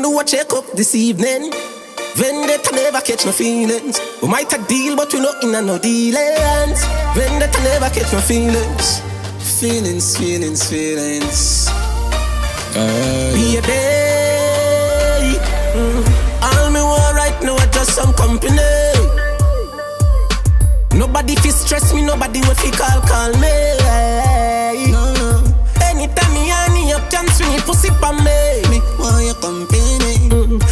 Me know I check up this evening. Vendetta never catch no feelings. We might a deal, but we not in a no dealings. Vendetta never catch no feelings. Feelings. Be a day. All me want right now is just some company. Nobody fi stress me, nobody will fi call me. No. Anytime me honey up, can swing it pussy pa me. Me want your company.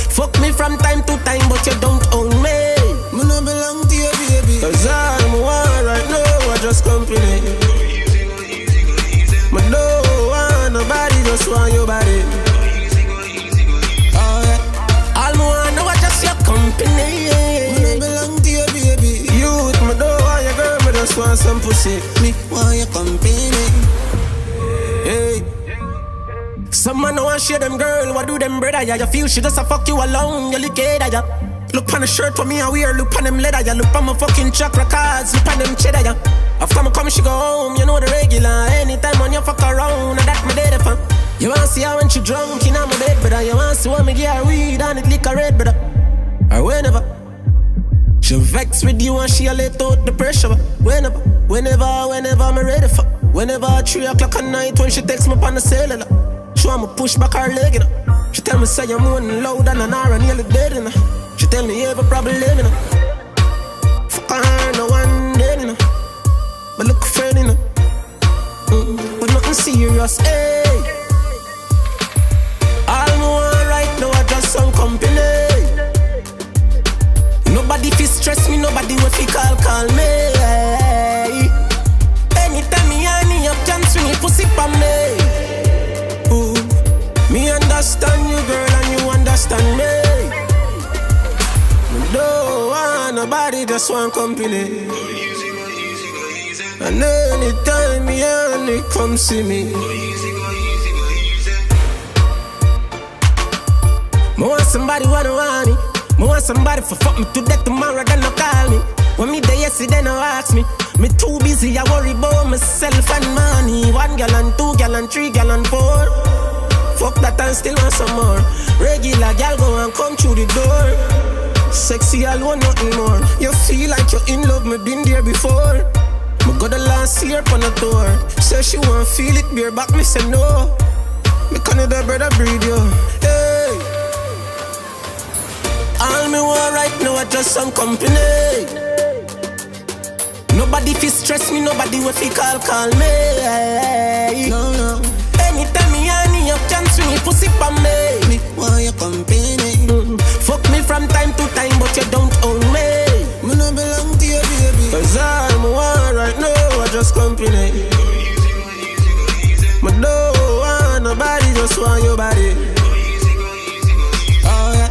Fuck me from time to time, but you don't own me. Me no belong to you, baby. Cause all me want right now is just company. Me don't want nobody, just want your body. Oh yeah. All me want now is just your company. Me no belong to you, baby. Youth, me don't want your girl, me just want some pussy. Me want your company. Hey. Some man no want share them girl, what do them brother? Yeah, you feel she just a fuck you alone, you look at ya. Look on the shirt for me I wear, look on them leather, ya. Look on my fucking chakra cards, look on them cheddar, ya. After me come she go home, you know the regular. Anytime when you fuck around, that me dead for. You wanna see her when she drunk in my bed, brother. You wanna see when me get her weed and it lick her red, brother. Or whenever she vex with you and she a let out the pressure. Whenever me ready for. Whenever 3 o'clock at night when she texts me on the cellular. She want me push back her leg, you know. She tell me say you're moaning louder than an hour and nearly dead, you know. She tell me you have a problem, you know. Fuck her, no one dead, you know. But look friend, you know. But nothing serious, hey. All me want right now is just some company. Nobody fi stress me, nobody will fi call me, hey. Anytime me honey up, can swing it pussy pa me. Me understand you, girl, and you understand me. Me don't want nobody, just want company. And anytime me honey come see me, me want somebody wanna want it. Me want somebody for fuck me to death tomorrow, then no call me. When me there yesterday, no ask me. Me too busy, I worry about myself and money. 1 gallon, 2 gallon, 3 gallon, 4. Fuck that and still want some more. Regular gal go and come through the door. Sexy alone, nothing more. You feel like you're in love, me been there before. Me got the last year on the tour. Say she want feel it, beer back, me say no. Me Canada brother breed you. Hey. All me want right now is just some company. Nobody fi stress me, nobody will fi call me. Hey. No. Anytime me honey up, can swing it pussy pa me. Me want your company. Fuck me from time to time, but you don't own me. Me no belong to you, baby. Cause all me want right now is just company. Me don't want nobody, just want your body. Oh yeah.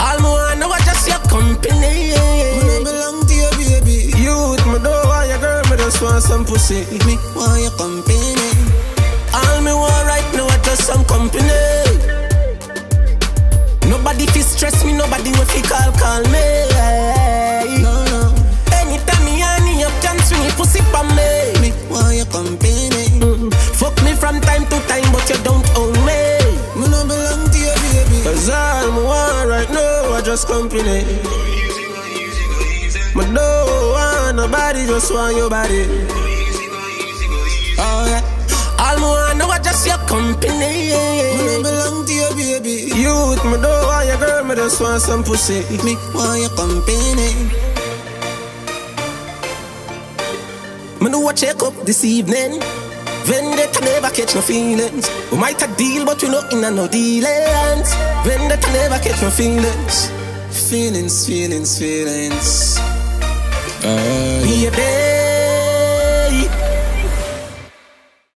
All me want now is just your company. Me no belong to you, baby. Youth, me don't want your girl, me just want some pussy. Me want your company. All me want right now is just some company. Nobody fi stress me, nobody will fi call me, hey. No. Anytime me honey up, can swing it pussy pa me. Me want your company. Fuck me from time to time, but you don't own me. Me no belong to you, baby. Cause all me want right now is just company. Me don't want nobody, just want your body. Oh yeah. All me want now is just your company. Me no belong to you, baby. Youth, me don't want your girl, me just want some pussy. Me want your company. Me know I check up this evening. Vendetta never catch no feelings. We might a deal, but we not in a no dealings. Vendetta never catch no feelings. Feelings. Be a day.